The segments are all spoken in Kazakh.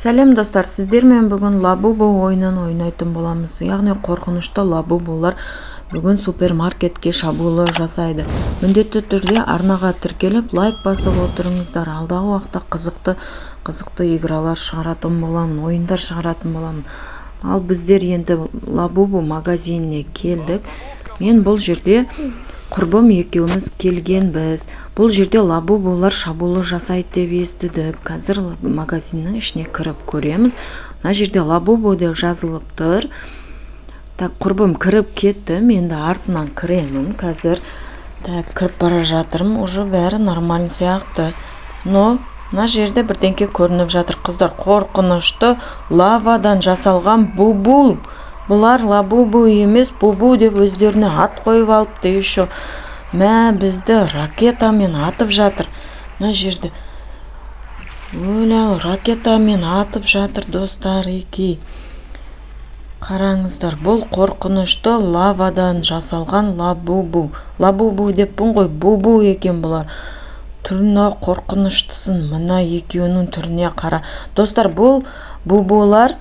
Сәлем достар, сіздермен бүгін лабубу ойынын ойнайтын боламыз. Яғни қорқынышты лабубулар бүгін супермаркетке шабуылы жасайды. Міндетті түрде арнаға тіркеліп, лайк басып отырыңыздар. Алдағы уақытта қызықты игралар шығаратын боламын, ойындар шығаратын боламын. Ал біздер енді лабубу магазиніне келдік. Мен бұл жерде құрбым екеуміз келгенбіз. Бұл жерде лабубулар шабуылы жасайды деп естідік. Қазір магазиннің ішіне кіріп көреміз. Мына жерде лабубу деп жазылып тұр. Так, құрбым кіріп кетті. Мен де артынан кіремін қазір. Так, кіріп бара жатырмын. Уже бәрі нормально сияқты. Но мына жерде бірдеңке көрініп жатыр. Қыздар, қорқынышты лавадан жасалған бубу. Бұлар лабубу емес, бубу деп өздеріне ат қойып алыпты. Еще мә бізді ракетамен атып жатыр. Мына жерде ракетамен атып жатыр достар еки. Қараңыздар, бұл қорқынышты лавадан жасалған лабубу. Лабубу деппін ғой, бубу екен бұлар. Түріне қорқыныштысын, мына екеуінің түріне қара. Достар, бұл бубулар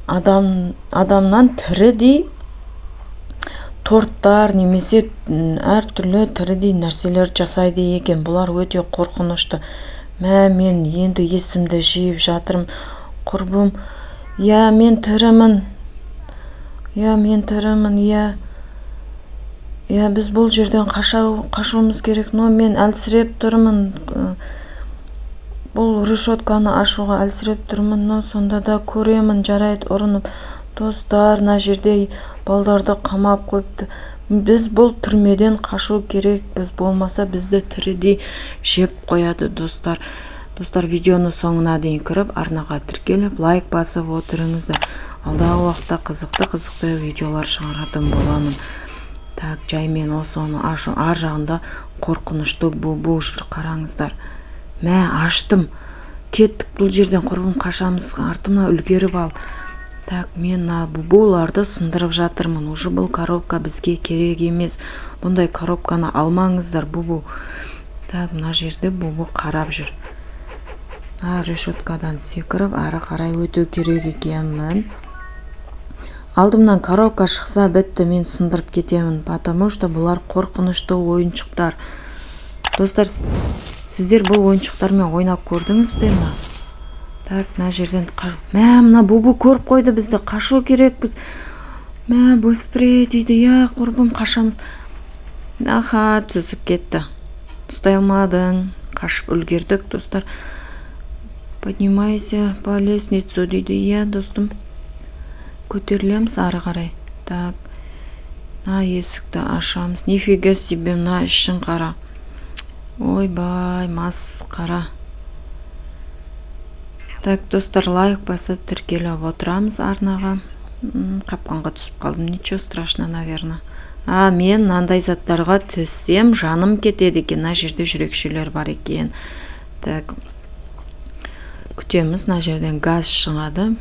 адамнан тірідей торттар немесе әртүрлі тірідей нәрселер жасайды екен. Бұлар өте қорқынышты. Мен енді есімді жиып жатырмын. Құрбым, мен тірімін. Біз бұл жерден қашуымыз керек. Но мен әлсіреп тұрмын. Бұл решетканы ашуға әлсіреп тұрмын. Но сонда да көремін, жарайды ұрынып. Достар, мына жерде балдарды қамап қойыпты. Біз бұл түрмеден қашу керек. Біз болмаса бізді тірідей жеп қояды достар. Достар, видеоны соңына дейін кіріп, арнаға тіркеліп, лайк басып отырыңыздар. Алдағы уақытта қызықты видеолар шығаратын боламын. Так, жаймен осыны ашу. Ар жағында қорқынышты бубу жүр, қараңыздар. Аштым. Кеттік бұл жерден, құрбым, қашамыз, артымна үлгеріп ал. Так, мен бубуларды сындырып жатырмын. Уже бұл коробка бізге керек емес. Бұндай коробканы алмаңыздар, бубу. Так, мына жерде бубу қарап жүр. Решеткадан секіріп, ары қарай өту керек екенмін. Алдымнан коробка шықса бітті, мен сындырып кетемін. Потому что бұлар қорқынышты ойыншықтар. Достар, сіздер бұл ойыншықтармен ойнап көрдіңіздер ме? Так, мына жерден мына бубу көріп қойды бізді, қашу керек біз. Быстрее дейді, құрбым, қашамыз. Түсіп кетті. Ұстай алмадың, қашып үлгердік, достар. Поднимайся по лестницу дейді, достым. Көтерілеміз ары қарай. Так, есікті ашамыз. Нифига себе, мына ішін қара. Ойбай, масқара. Так, достар, лайк басып тіркеліп отырамыз арнаға. Қапқанға түсіп қалдым. Ничего страшно, наверное. Мен мынандай заттарға түссем, жаным кетеді екен. Мына жерде жүрекшелер бар екен. Так, күтеміз. Мына жерден газ шығады.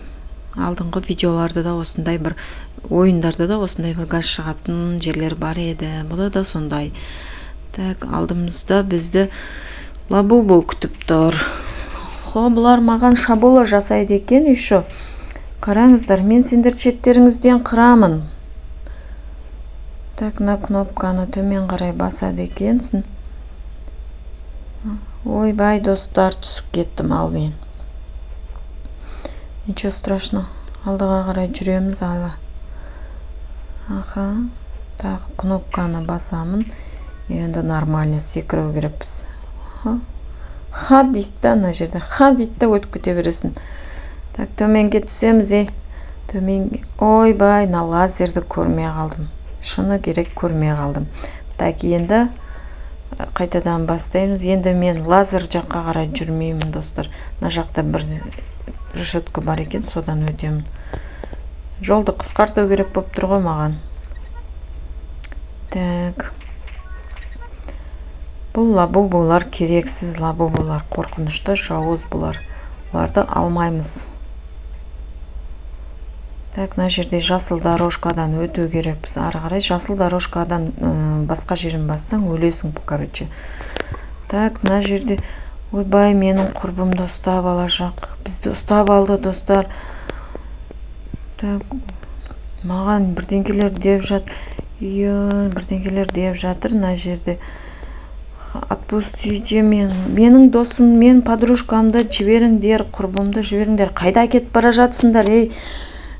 Алдыңғы видеоларда да осындай бір, ойындарда да осындай бір газ шығатын жерлер бар еді. Бұда да сондай. Так, алдымызда бізді лабубу күтіп тұр. Бұлар маған шабуылы жасайды екен еще. Қараңыздар, мен сендер шеттеріңізден қырамын. Так, мына кнопканы төмен қарай басады екенсің. Ойбай, достар, түсіп кеттім ал мен. Ничего страшно. Алдыға қарай жүреміз ала. Так, кнопканы басамын. Енді нормально секіру керекпіз. Дейді, мына жерде. Дейді, өтіп кете бересің. Так, төменге түсеміз, Ойбай, мына лазерді көрмей қалдым. Шыны керек, көрмей қалдым. Так, енді қайтадан бастаймыз. Енді мен лазер жаққа қарай жүрмеймін, достар. Мына жақта бір решетка бар екен, содан өтемін. Жолды қысқарту керек болып тұр ғой маған. Так. Бұл лабубулар керексіз лабубулар, қорқынышты жауыз бұлар. Бұларды алмаймыз. Так, мына жерде жасыл дорожкадан өту керекпіз. Ары қарай жасыл дорожкадан басқа жерін бассаң өлесің, короче. Так, мына жерде Ойбай, менің құрбымды ұстап алашақ. Бізді ұстап алды, достар. Маған бірдеңкелер деп жатыр мына жерде. Отпустите менің досым, мен подружкамды жіберіңдер, құрбымды жіберіңдер. Қайда әкетіп бара жатсыңдар, ей?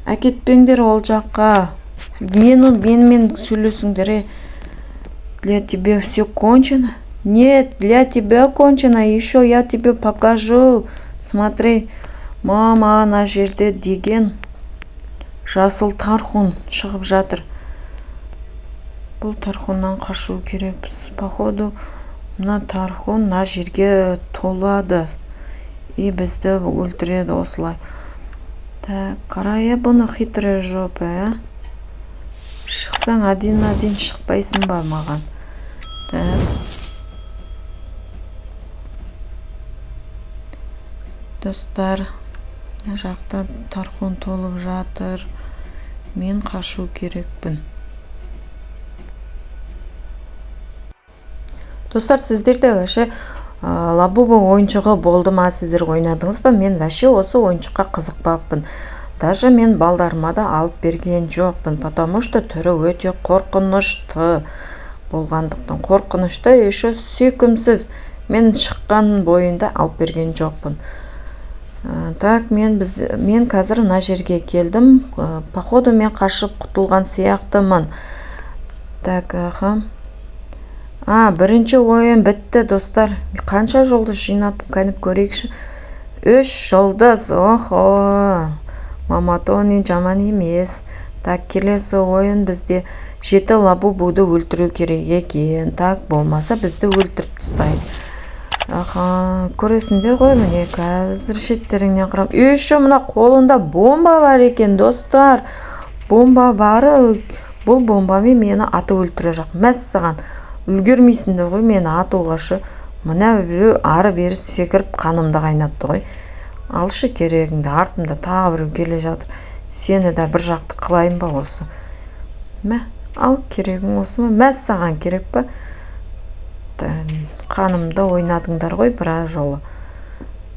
Әкетпеңдер ол жаққа. Менімен сөйлесіңдер, Для тебя все кончено? Нет, для тебя кончено. Еще я тебе покажу. Смотри, мама, ана жерде деген жасыл тархун шығып жатыр. Бұл тархуннан қашу керекпіз. Походу, мына тархун мына жерге толады. И бізді өлтіреді осылай. Так, қарай, бұны хитрая жопа, Шықсаң один шықпайсың ба маған? Так. Достар, жақта тархун толып жатыр. Мен қашу керекпін. Достар, сіздерде вәше Лабубу ойыншығы болды ма, сіздер ойнадыңыз ба? Мен вәше осы ойыншыққа қызықпаппын. Даже мен балдарыма да алып берген жоқпын, потому что түрі өте қорқынышты болғандықтан. Қорқынышты, еще сүйкімсіз. Мен шыққан бойында алып берген жоқпын. Так, мен қазір мына жерге келдім. Походу, мен қашып құтылған сияқтымын. Так, бірінші ойын бітті, достар. Қанша жұлдыз жинап, кәніп көрейікші. 3 жұлдыз, охо. Маматони жаман емес. Так, келесі ойын бізде 7 лабубуды өлтіру керек екен. Так, болмаса бізді өлтіріп тастайды. Көресіңдер ғой, міне қазір шеттеріңнен қырам. Еще мына қолында бомба бар екен, достар. Бомба бары, бұл бомбамен мені аты өлтіре жақ. Мәссаған, үлгермейсіңдер ғой мені атуғашы. Мына біреу ары бері секіріп қанымды қайнатты ғой. Алшы керегіңді, артымда тағы біреу келе жатыр. Сені де бір жақты қылайын ба осы? Ал керегің осы ма? Мәссаған керек па? Қанымды ойнадыңдар ғой біраз жолы.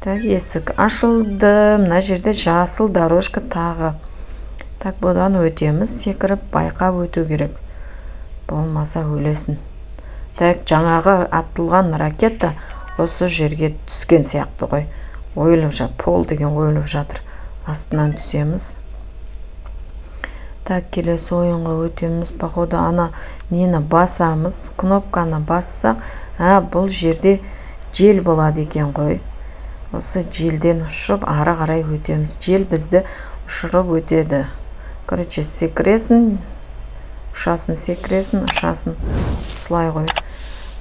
Так, есік ашылды. Мына жерде жасыл дорожка тағы. Так, бұдан өтеміз. Секіріп байқап өту керек. Болмаса өлесін. Так, жаңағы атылған ракета осы жерге түскен сияқты ғой. Ойылып жатыр. Пол деген ойылып жатыр. Астынан түсеміз. Так, келесі ойынға өтеміз. Походу, ана нені басамыз. Кнопканы бассақ, бұл жерде жел болады екен ғой. Осы желден ұшып, ары қарай өтеміз. Жел бізді ұшырып өтеді. Короче, секіресін, ұшасын, секіресін, ұшасын. Сұлай ғой.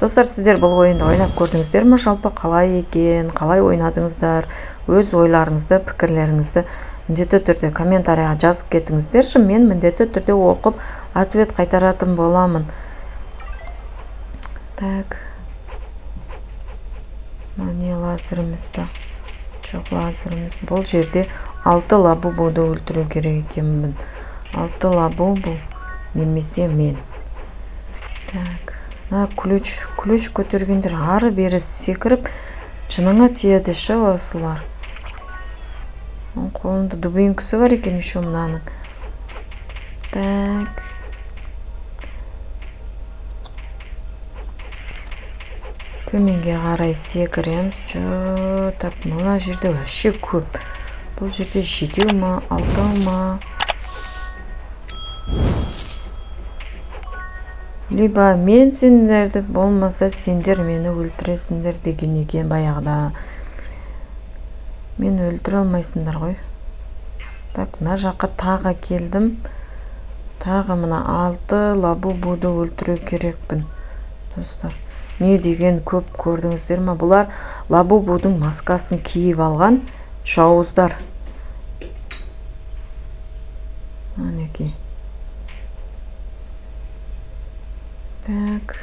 Достар, сіздер бұл ойынды ойнап көрдіңіздер ме? Жалпы қалай екен, қалай ойнадыңыздар? Өз ойларыңызды, пікірлеріңізді міндетті түрде комментарияға жазып кетіңіздерші. Мен міндетті түрде оқып, ответ қайтаратын боламын. Так. Не лазеріміз ба? Жоқ, лазеріміз. Бұл жерде 6 лабубуды өлтіру керек екенмін. 6 лабубу немесе мен. Так. Ключ көтергендер ары бері секіріп, жыныңа тиеді ше осылар. Қолында дубинкісі бар екен еще мынаның. Так. Төменге қарай секіреміз. Так, мына жерде вообще көп. Бұл жерде 7 ма, 6 ма? Либо мен сендерді, болмаса сендер мені өлтіресіңдер деген екен баяғыда. Мен өлтіре алмайсыңдар ғой. Так, мына жаққа тағы келдім. Тағы мына 6 лабубуды өлтіру керекпін. Достар, не деген көп көрдіңіздер ма? Бұлар лабубудың маскасын киіп алған жауыздар. Анеки. Так.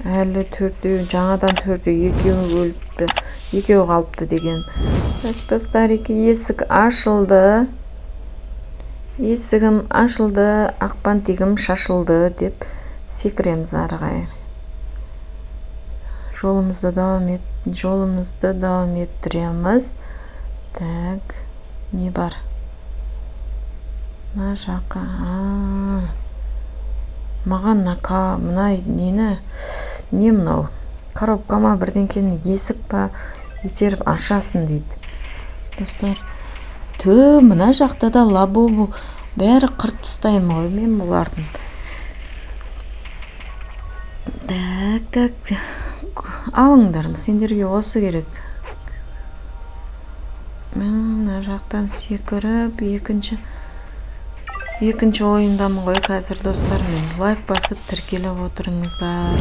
Әлі төртеу, жаңадан төртеу, екеуі өліпті. Екеуі қалыпты деген. Так, достар, есік ашылды. Есігім ашылды, ақпан тегім шашылды деп секіреміз арғай. жолымызды давам еттіреміз. Так, не бар? Мына жаққа. Маған мына нені, не мынау? Коробкама бірдеңкені есік па, итеріп ашасын дейді. Достар, мына жақта да лабубу бәрі қырып тастаймын ғой мен бұлардың. Так, алыңдар, сендерге осы керек. Мына жақтан секіріп, екінші ойындамын ғой қазір достар. Мен лайк басып тіркеліп отырыңыздар.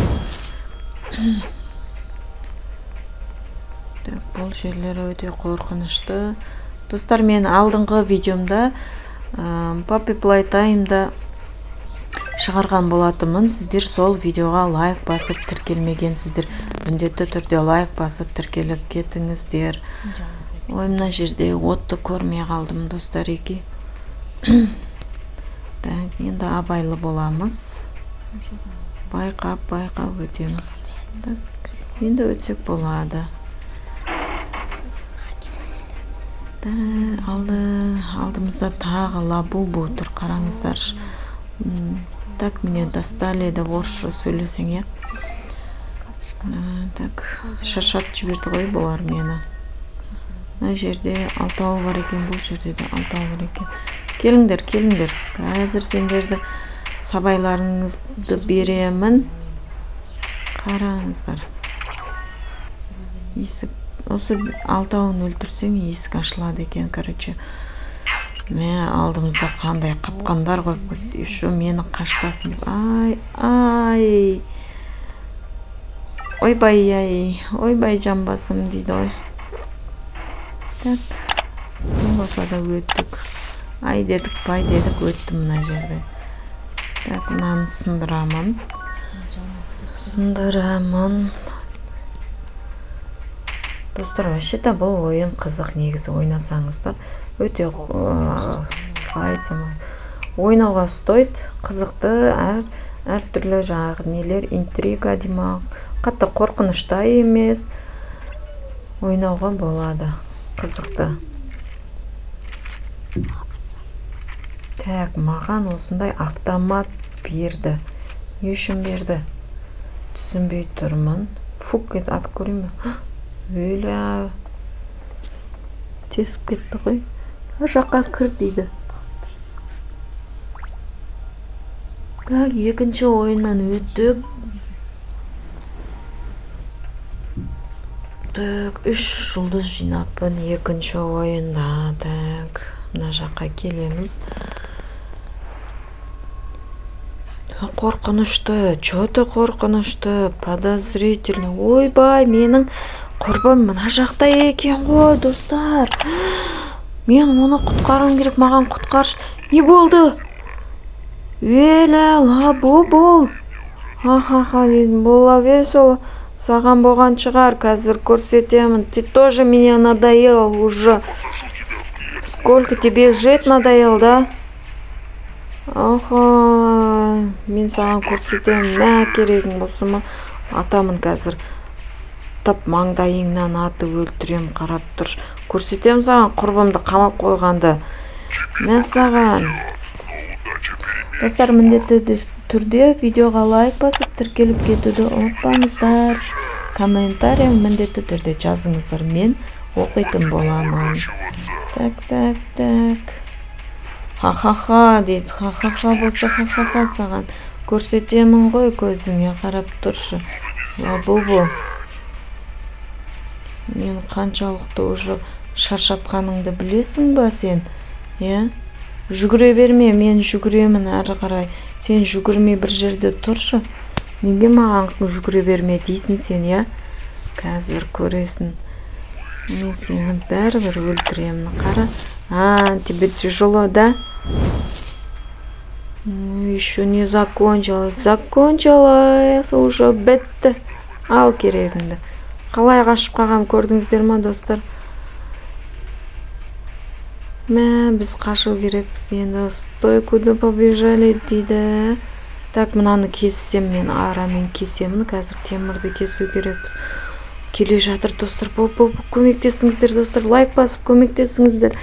Бұл жерлері өте қорқынышты. Достар, мен алдыңғы видеомда Puppy Playtime'да шығарған болатынмын. Сіздер сол видеоға лайк басып тіркелмегенсіздер. Міндетті түрде лайк басып тіркеліп кетіңіздер. Ой, мына жерде отты көрмей қалдым достар еке. Так, енді абайлы боламыз. Байқап өтеміз. Так, енді өтсек болады. Алдымызда тағы лабубу тұр, қараңыздар. Так, мне достали да орысша сөйлесең, е. Так, шаршатып жіберді ғой бұлар мені. Мына жерде алтауы бар екен, бұл жерде де алтауы бар екен. Келіңдер. Қазір сендерді сабайларыңызды беремін. Қараңыздар. Есік, осы алтауын өлтірсең есік ашылады екен, короче. Мен алдымызда қандай қапқандар қойып қойды. Еще мені қашпасын деп. Ай. Ойбай жамбасым дейді ой. Так, не болса да өттік. Ай дедік, бай дедік, өттім мына жерде. Так, мынаны сындырамын. Достар, вообще-то бұл ойын қызық негізі ойнасаңыздар. Өте ойнауға стоит, қызықты, әр түрлі жаңағы нелер, интрига демақ, қатты қорқынышта емес, ойнауға болады, қызықты. Так, маған осындай автомат берді. Не үшін берді? Түсінбей тұрмын. Фук ет, ат көрейін бе? Өлі. Тесіп кетті ғой. Жаққа кір дейді. Так, екінші ойыннан өттік. Так, 3 жұлдыз жинаппын екінші ойында. Так, мына жаққа келеміз. Қорқынышты, чөті қорқынышты, подозрительный. Ойбай, менің құрбым мына жақта екен ғой, достар. Мен оны құтқарым керек, маған құтқаршы. Не болды? Лабубу. Ха-ха-ха, бола весело. Саған болған шығар, қазір көрсетемін. Ты тоже меня надоел уже. Сколько тебе жить надоел, да? Аха, мен саған көрсетемін. Мә керегің осы ма? Атамын қазір. Тап маңдайыңнан аты өлтірем, қарап тұр. Көрсетемін саған құрбымды қамап қойғанды. Мен саған. Достар, міндетті түрде видеоға лайк басып тіркеліп кетуді ұмытпаңыздар. Комментария міндетті түрде жазыңыздар. Мен оқитын боламын. Так. Ха-ха-ха дейді. Ха-ха-ха болса ха-ха-ха саған. Көрсетемін ғой, көзіңе қарап тұршы. Лабубу. Мен қаншалықты уже шаршатқаныңды білесің ба сен? Жүгіре берме, мен жүгіремін әрі қарай. Сен жүгірмей бір жерде тұршы. Неге маған жүгіре берме дейсің сен, Қазір көресің. Мен сені бәрібір өлтіремін. Қара. Тебе тяжело, да? Еще не закончилось. Закончилось. Уже бітті. Ал керегіңді. Қалай қашып қалғанын көрдіңіздер ма, достар? Біз қашу керекпіз енді. Стойкуды побежали дейді. Так, мынаны кессем, мен арамен кесемін. Қазір темірді кесу керекпіз. Келе жатыр достар. Көмектесіңіздер достар. Лайк басып көмектесіңіздер.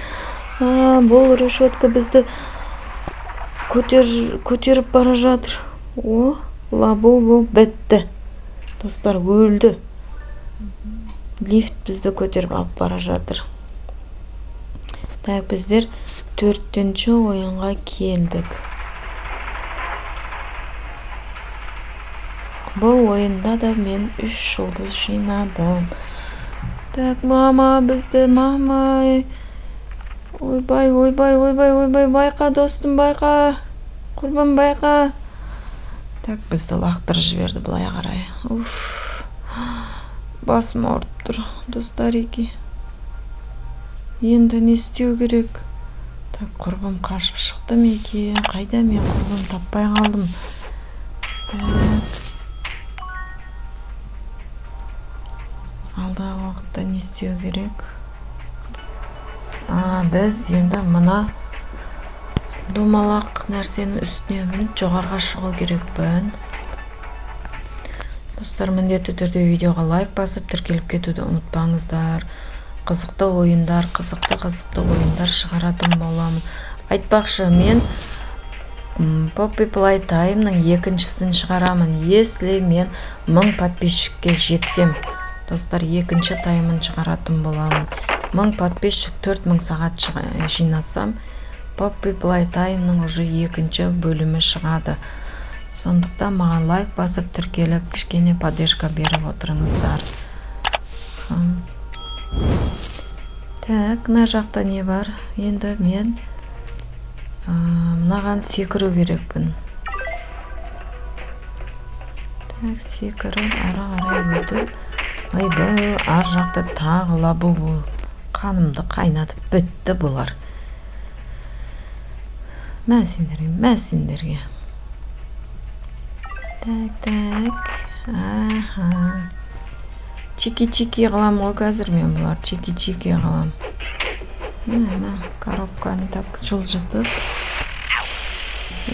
Бұл решетка бізді көтеріп бара жатыр. Лабубу бітті. Достар, өлді. Лифт бізді көтеріп алып бара жатыр. Так, біздер 4-ші ойынға келдік. Бұл ойында да мен 3 жұлдыз жинадым. Так, мама, бізді, мама. Ойбай, байқа, достым, байқа. Құрбым, байқа. Так, бізді лақтырып жіберді былай қарай. Басым ауырып тұр, достар еке. Енді не істеу керек? Так, құрбым қашып шықты ма екен? Қайда мен құрбым таппай қалдым. Так. Алдағы уақытта не істеу керек? Біз енді мына домалақ нәрсені үстіне мініп жоғарға шығу керекпін. Достар, міндетті түрде видеоға лайк басып, тіркеліп кетуді ұмытпаңыздар. Қызықты ойындар шығаратын боламын. Айтпақшы, мен Poppy Playtime'ның 2-шісін шығарамын. Если мен 1000 подписчикке жетсем, достар, 2-ші таймын шығаратын боламын. 1000 подписчик 4000 сағат жинасам, Poppy Playtime'ның уже 2-ші бөлімі шығады. Сондықтан маған лайк басып, тіркеліп, кішкене поддержка беріп отырыңыздар. Так, мына жақта не бар? Енді мен мынаған секіру керекпін. Так, секіріп, ара қарай өтіп. Айбай, ар жақта тағы лабубу. Қанымды қайнатып бітті бұлар. Мә сендерге. Так. Чики-чики қылам ғой қазір мен бұлар. Чики-чики қылам. Мә, коробканы так жылжытып.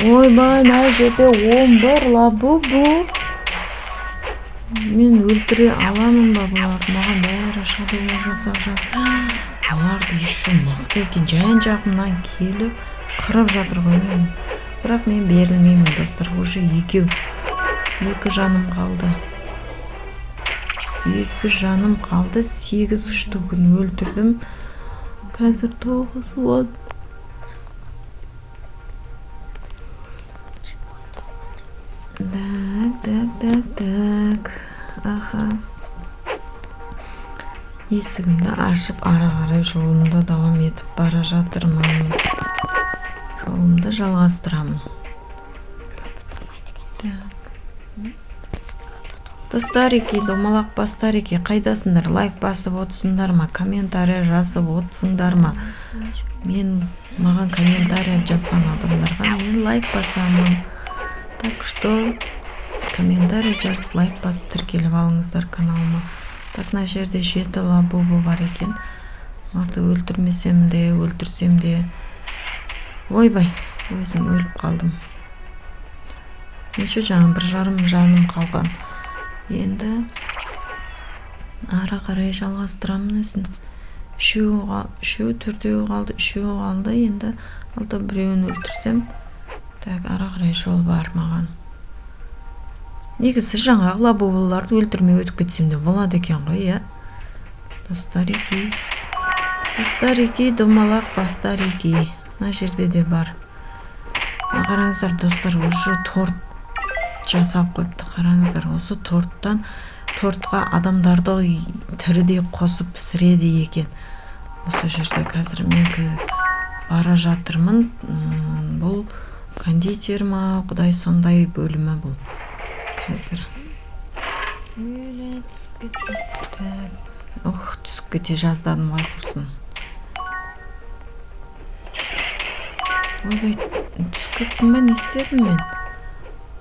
Ойбай, мә жерде 11 лабубу. Мен өлтіре аламын ба бұларды? Маған бәрі шабуыл жасап жатыр. Бұларды еще мықты екен. Жан-жағымнан келіп қырып жатыр ғой мен. Бірақ мен берілмеймін достар. Уже 2 жаным қалды. 2 жаным қалды. 8 штугін өлтірдім. Қазір 9 болады. Так. Аха. Есігімді ашып, ара қарай жолымда давам етіп бара жатырмын. Жолымды жалғастырамын. Достар еке, домалақ бастар еке, қайдасындар? Лайк басып отсындар ма? Комментария жазып отсыңдар ма? Маған комментария жазған адамдарға мен лайк басамын. Так что комментарий жазып, лайк басып тіркеліп алыңыздар каналыма. Так, мына жерде 7 лабубу бар екен. Оларды өлтірмесем де, өлтірсем де. Ойбай, өзім өліп қалдым. Неше жаңа 1,5 жаным қалған. Енді ара қарай жалғастырамын өзін. 4 қалды, 3 қалды. Енді алда біреуін өлтірсем, так, ара қарай жол бар маған. Негізі жаңағы лабубуларды өлтірмей өтіп кетсем де болады екен ғой, иә? Достар еке, домалақ бастар еке. Мына жерде де бар. Қараңыздар достар, уже торт жасап қойыпты. Қараңыздар, осы тортқа адамдарды тірідей қосып пісіреді екен. Осы жерде қазір мен бара жатырмын. Бұл кондитер ма, құдай сондай бөлімі бұл. Қазір. Түсіп кете жаздадым ғой құрсын. Ойбай, түсіп кеттім бе, не істедім мен?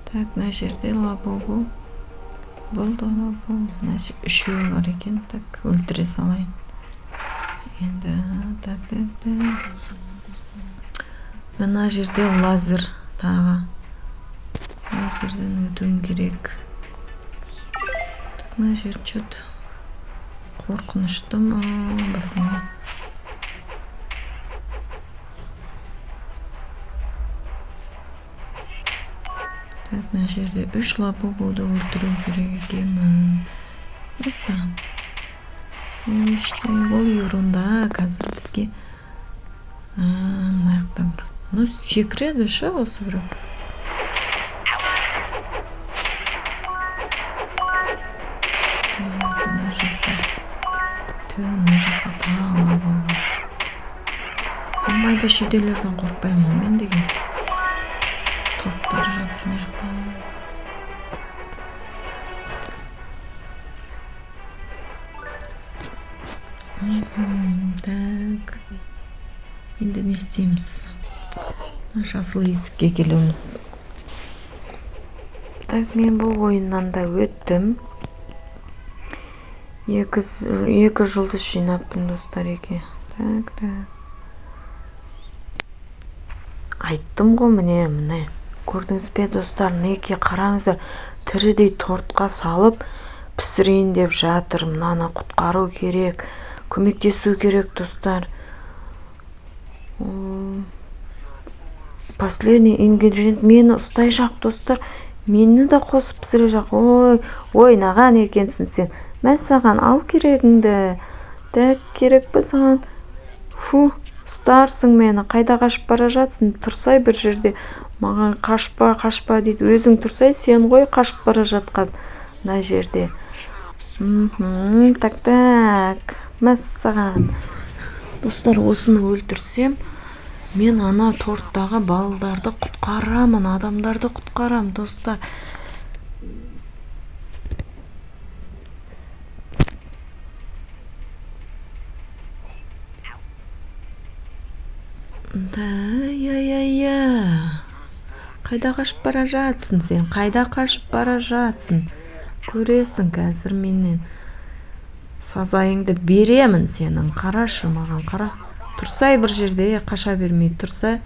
Так, мына жерде лабубу. Бұл да лабубу. Үшеуі бар екен. Так, өлтіре салайын. Енді, так. Мына жерде лазер тағы. өтуім керек. Мына жер чөт қорқынышты ма? Мына жерде 3 лабубуды өлтіру керек екенмін. Мысалы, ол ерунда қазір бізге. Мына жақтан бір. Ну, секіреді ше осы бір. Мына жақта. Мына жақта тағы лабубу. Майда шүйделерден қорқпаймын мен деген. Торттар жатыр мына жақта. Так. Енді не істейміз? Жасыл есікке келеміз. Так, мен бұл ойыннан да өттім. Екі жұлдыз жинаппын достар еке. Так. Айттым ғой міне. Көрдіңіз бе достар, неке қараңыздар. Тірідей тортқа салып пісірейін деп жатыр. Мынаны құтқару керек. Көмектесу керек достар. Последний ингредиент мені ұстай жақ достар. Мені да қосып пісіре жақ. Ойнаған екенсің сен. Мен саған ал керегіңді. Так, керек пе саған? Ұстарсың мені. Қайда қашып бара жатсың? Тұрсай бір жерде. Маған қашпа дейді. Өзің тұрсай, сен ғой қашып бара жатқан мына жерде. Так. Мәссаған. Достар, осыны өлтірсем, мен ана торттағы балдарды құтқарамын, адамдарды құтқарам, достар. Қайда қашып бара жатсың сен? Қайда қашып бара жатсың? Көресің қазір менен. Сазайыңды беремін сенің. Қарашы маған, қара. Тұрсай бір жерде, қаша бермей тұрса.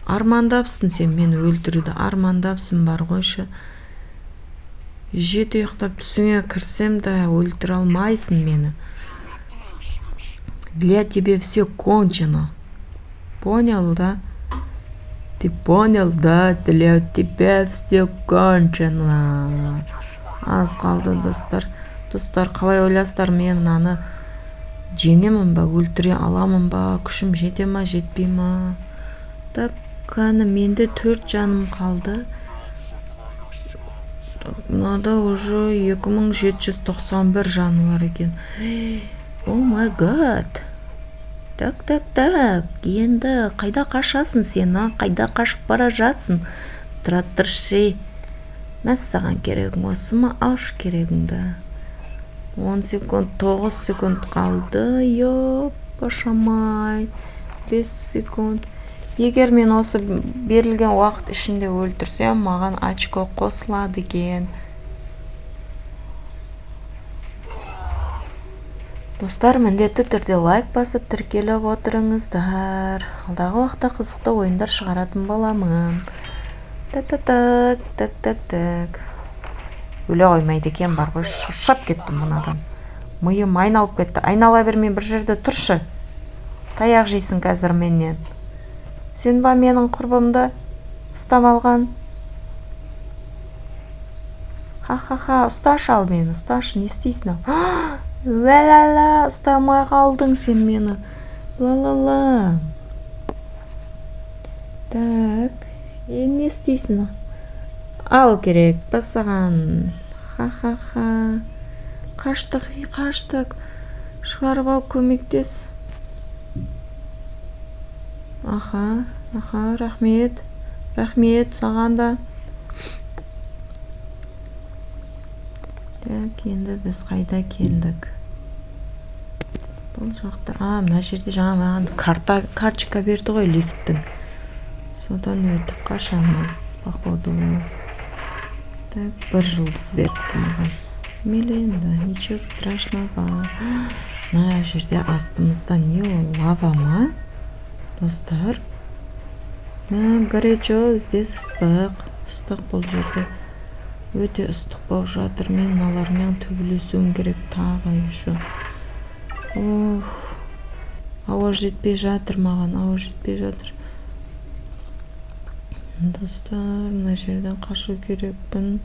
Армандапсың сен мені өлтіруді. Армандапсың бар қойшы. Жет ұйықтап түсіңе кірсем да өлтіре алмайсың мені. Для тебя все кончено. Понял, да? Ты понял, да? Для тебя все кончено. Аз қалды достар. Достар, қалай ойластар, мен мынаны жеңемін ба, өлтіре аламын ба, күшім жете ма, жетпей ма? Так, қаны менде 4 жаным қалды. Мынада уже 2791 жаны бар екен. О май гад. Так. Енді қайда қашасың сен, қайда қашып бара жатсың? Тұра тұршы. Мәссаған керегің осы ма? Алшы керегіңді. 10 секунд, 9 секунд қалды. Пашамай. 5 секунд. Егер мен осы берілген уақыт ішінде өлтірсем, маған очко қосылады екен. Достар, міндетті түрде лайк басып тіркеліп отырыңыздар. Алдағы уақытта қызықты ойындар шығаратын боламын. Так. Өле қоймайды екен, бар ғой, шаршап кеттім мынадан. Миым айналып кетті. Айнала бермей бір жерде тұршы. Таяқ жейсің қазір менен. Сен ба менің құрбымды ұстап алған? Ха, ұсташы ал мені, ұсташы, не істейсің ал? Вәләлә, ұстамай қалдың сен мені. Ла. Так, не істейсің ал? Ал керек, басаған. Ха. Қаштық. Шығарып ал, көмектес. Аха, рахмет саған да. Так, енді біз қайда келдік? Бұл жақта, мына жерде жаңа маған карточка берді ғой лифттің. Содан өтіп қашамыз, походу. Так, 1 жұлдыз берді маған. Меленда, ничего страшного. Мына жерде астымызда не ол, лава ма? Достар, горячо, здесь ыстық. ыстық бұл жерде. Өте ыстық болып жатыр. Мен мыналармен төбелесуім керек тағы еще. Ауа жетпей жатыр маған, ауа жетпей жатыр. Достар, мына жерден қашу керекпін.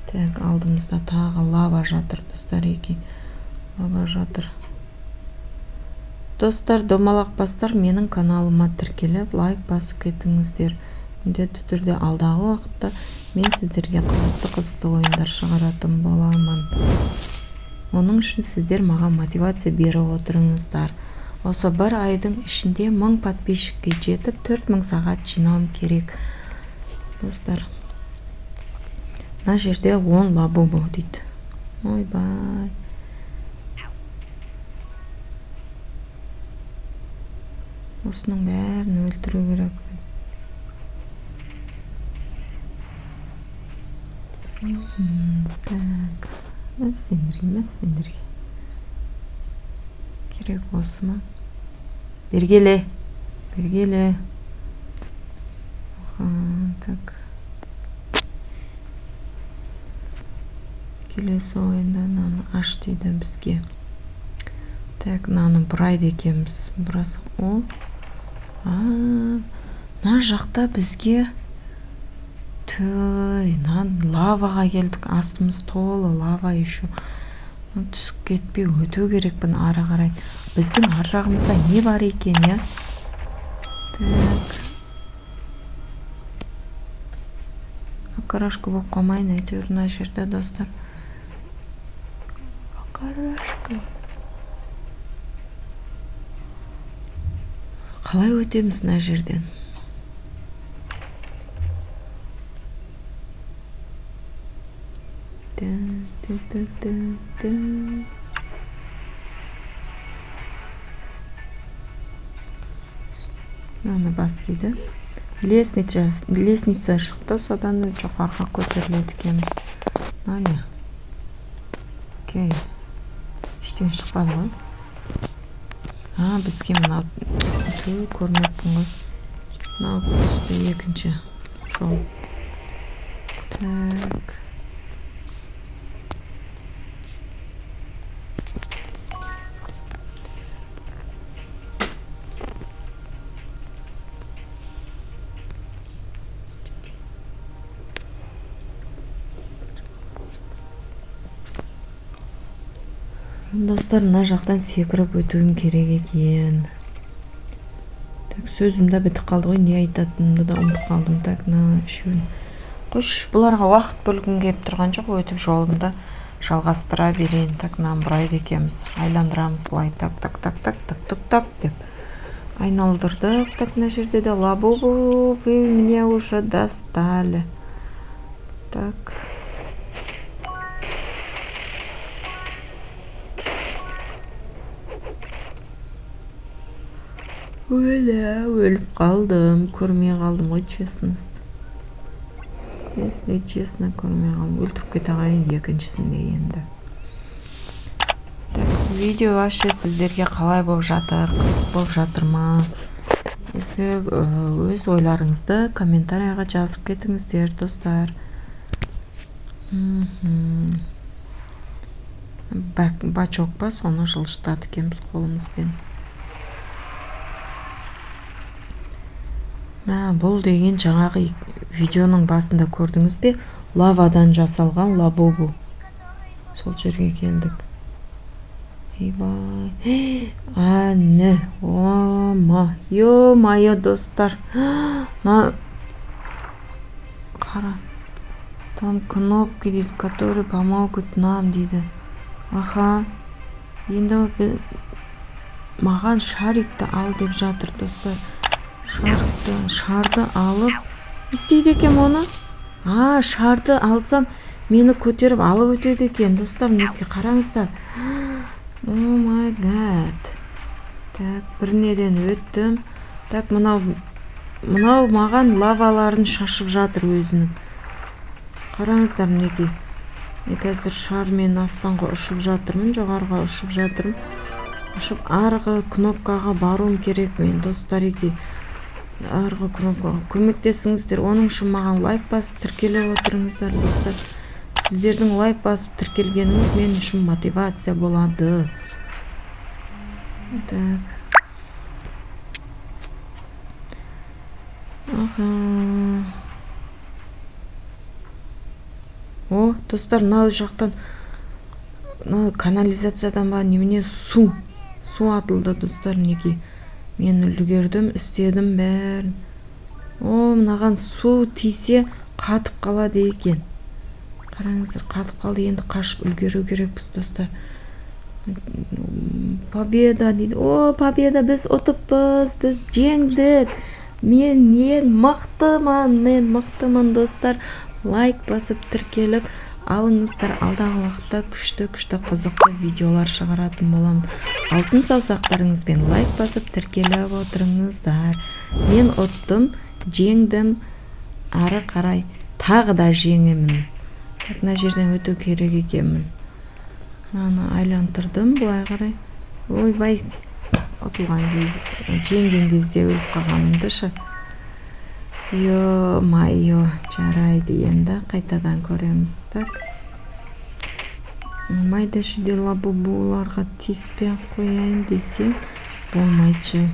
Так, алдымызда тағы лава жатыр, достар, лава жатыр. Достар, домалақ бастар, менің каналыма тіркеліп, лайк басып кетіңіздер. Міндетті түрде алдағы уақытта мен сіздерге қызықты ойындар шығаратын боламын. Оның үшін сіздер маған мотивация беріп отырыңыздар. Осы бір айдың ішінде 1000 подписчикке жетіп 4000 сағат жинауым керек. Достар, мына жерде 10 лабубу дейді. Ойбай. Осының бәрін өлтіру керек. Так, мәссендерге. Керек осы ма? Бергеле. Так. Келесі ойында наны аш дейді бізге. Так, наны бұрайды екенбіз. Бұрасы. На жақта бізге лаваға келдік, астымыз толы лава еще. Түсіп кетпей өту керекпін ары қарай. Біздің ар жағымызда не бар екен, я? Так. Ақарашқа болып қалмайын, әйтеуір мына жерде, достар. Ақарашқа. Қалай өтеміз мына жерден? Мына бас дейді. Лестница шықты, содан жоғарға көтеріледі екенбіз. Міне. Окей. Ештеңе шықпады ғой. Бізге мынау көрмеппін ғой. Мынау түсті екінші жол. Так. Достар, мына жақтан секіріп өтуім керек екен. Так, сөзімді бітіп қалды ғой, не айтатынымды да ұмытып қалдым. Так, мына үшеуін. Қош, бұларға уақыт бөлгім келіп тұрған жоқ, өтіп жолымды жалғастыра берейін. Так, мына бұрайды екенбіз. Айландырамыз бұлай. Так деп. Айналдырдық. Так, мына жерде де лабубу, вы меня уже достали. Так. Өліп қалдым, көрмей қалдым ғой, честность. Если честно, көрмей қалдым. Өлтіріп кете қайын екіншісінде енді. Так, видео вообще сіздерге қалай болып жатыр, қызық болып жатыр ма? Если өз ойларыңызды комментарияға жазып кетіңіздер, достар. Бачок па, соны жылжытады екенбіз қолымызбен. Бұл деген жаңағы видеоның басында көрдіңіз бе? Лавадан жасалған лабубу. Сол жерге келдік. Ейбай. Не. Ё-майо, достар. Қара. Там кнопки дейді, которые помогут нам дейді. Аха. Енді маған шарикті ал деп жатыр, достар. Шарды алып істейді екен оны. Шарды алсам мені көтеріп алып өтеді екен, достар. Неке қараңыздар. О май гад. Так, бірнеден өттім. Так, мынау маған лаваларын шашып жатыр өзінің. Қараңыздар, неке. Мен қазір шармен аспанға ұшып жатырмын, жоғарға ұшып жатырмын. ошып арғы кнопкага баруым керек мен достар эки. Арғы кнопкага көмөктесиңиздер. Onun үшін маған лайк басып тіркеліп отырыңыздар достар. Сіздердің лайк басып тіркелгеніңіз мен үшін мотивация болады. Так. О, достар, мына жақтан канализациядан ба немене су атылды достар, неге мен үлгердім, істедім бәрін. О, мынаған су тисе қатып қалады екен. Қараңыздар, қатып қалды, енді қашып үлгеру керекпіз достар. Победа дейді. О, победа, біз ұтыппыз, біз жеңдік. Мен мықтымын достар. Лайк басып тіркеліп алыңыздар. Алдағы уақытта күшті қызықты видеолар шығаратын боламын. Алтын саусақтарыңызбен лайк басып тіркеліп отырыңыздар. Мен ұттым, жеңдім. Ары қарай тағы да жеңемін. Мына жерден өту керек екенмін. Маны айландырдым былай қарай. Ойбай, ұтылған кезде, жеңген кезде өліп қалғанымды шы. Майо, жарайды, енді қайтадан көреміз. Так. Майда жүде лабубуларға тиіспей қояйын десең, болмайчы.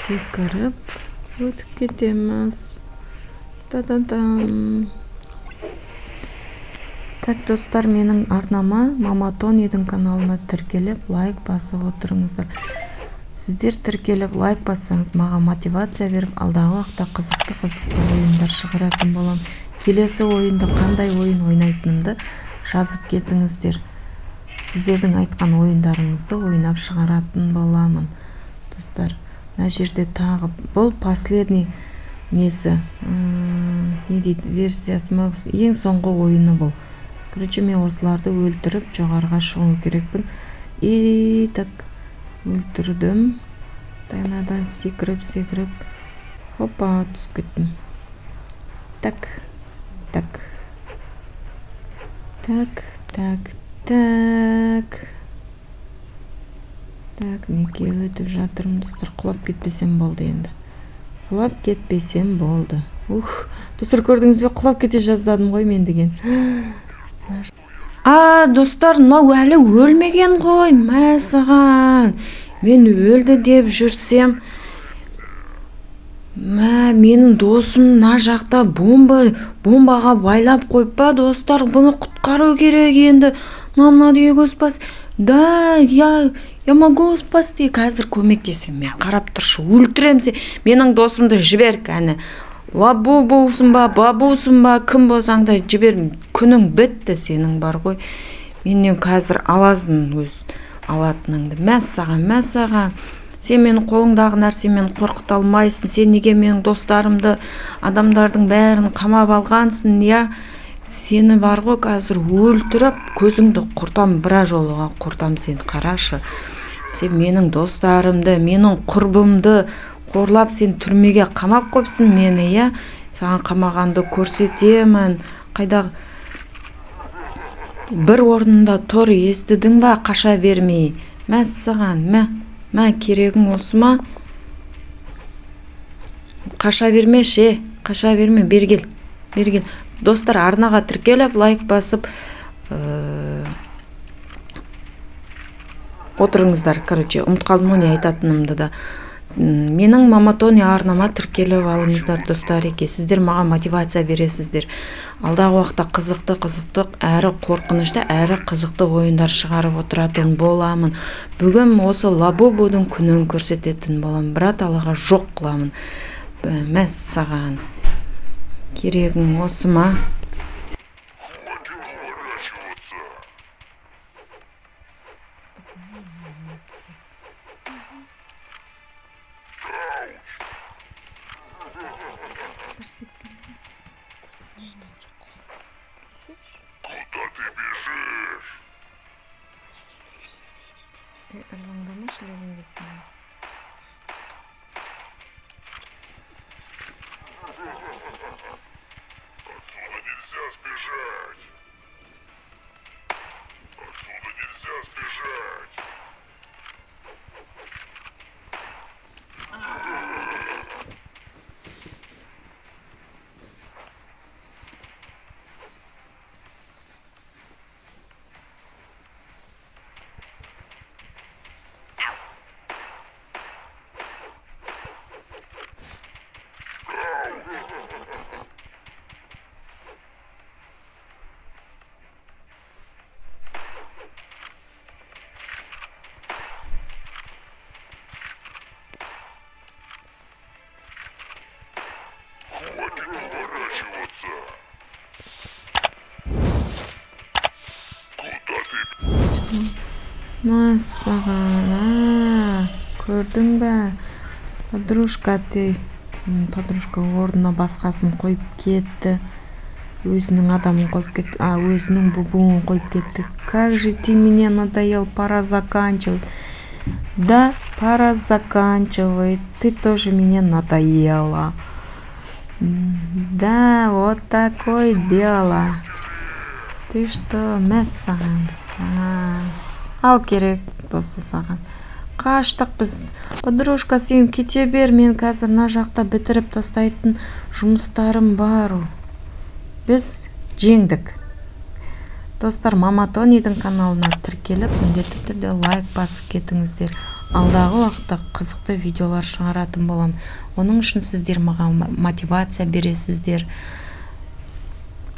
Секіріп, өтіп кетеміз. Та-да-дам. Так, достар, менің арнама Мама Тонидің каналына тіркеліп, лайк басып отырыңыздар. Сіздер тіркеліп, лайк бассаңыз, маған мотивация беріп, алдағы уақытта қызықты ойындар шығаратын болам. Келесі ойында қандай ойын ойнайтынымды жазып кетіңіздер. Сіздердің айтқан ойындарыңызды ойнап шығаратын боламын. Достар, мына жерде тағы бұл последний несі, не дейді, версиясы ма, ең соңғы ойыны бұл. Короче, мен осыларды өлтіріп жоғарға шығу керекпін. И так өлтірдім. Тайнадан секіріп, хопа, түсіп кеттім. Так, неге өтіп жатырмын достар, құлап кетпесем болды енді. Құлап кетпесем болды. Достар, көрдіңіз бе, құлап кете жаздадым ғой мен деген. Достар, мынау әлі өлмеген ғой, мәсіған. Мен өлді деп жүрсем, менің досым на жақта бомбаға байлап қойып па, достар, бұны құтқару керек енді. Мамна дейгө спас. Да, я могу спасти. Қазір көмектесем, мен қарап тұршы, өлтірем сен. Менің досымды жібер, кәні. Лабубусың ба, бабусың ба, кім болсаң да жібер, күнің бітті сенің бар ғой. Менен қазір аласың өз алатыныңды. Мәссаған. Сен менің қолыңдағы нәрсемен қорқыта алмайсың. Сен неге менің достарымды, адамдардың бәрін қамап алғансың, я? Сені бар ғой қазір өлтіріп, көзіңді құртам, бір жолыға құртам сен, қарашы. Сен менің достарымды, менің құрбымды қорлап, сен түрмеге қамап қойыпсың мені, я? Саған қамағанды көрсетемін. Қайда бір орнында тұр, естідің ба, қаша бермей. Мәссаған, керегің осы ма? Қаша берме, қаша берме, бергел. Достар, арнаға тіркеліп, лайк басып отырыңыздар. Короче, ұмыт қалдым не айтатынымды да. Менің Мама Тони арнама тіркеліп алыңыздар достар еке. Сіздер маған мотивация бересіздер. Алдағы уақытта қызықты, әрі қорқынышты, әрі қызықты ойындар шығарып отыратын боламын. Бүгін осы Лабубудың күнін көрсететін боламын. Брат алаға жоқ қыламын. Мәссаған. Керегің осы ма? Отсюда нельзя Массаған, көрдің бе? Подружка подружка орнына басқасын қойып кетті. Өзінің адамын қойып кетті. Өзінің бубуын қойып кетті. Как же ты меня надоел, пора заканчивать. Да, пора заканчивать. Ты тоже меня надоела. Да, вот такое дело. Ты что, мәссаған? Ал керек болса саған. Қаштық біз. Подружка, сен кете бер, мен қазір мына жақта бітіріп тастайтын жұмыстарым бар. Біз жеңдік. Достар, Мама Тонидің каналына тіркеліп, міндетті түрде лайк басып кетіңіздер. Алдағы уақытта қызықты видеолар шығаратын болам. Оның үшін сіздер маған мотивация бересіздер.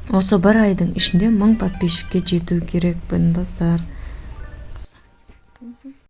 Осы бір айдың ішінде 1000 подписчикке жету керекпін, достар.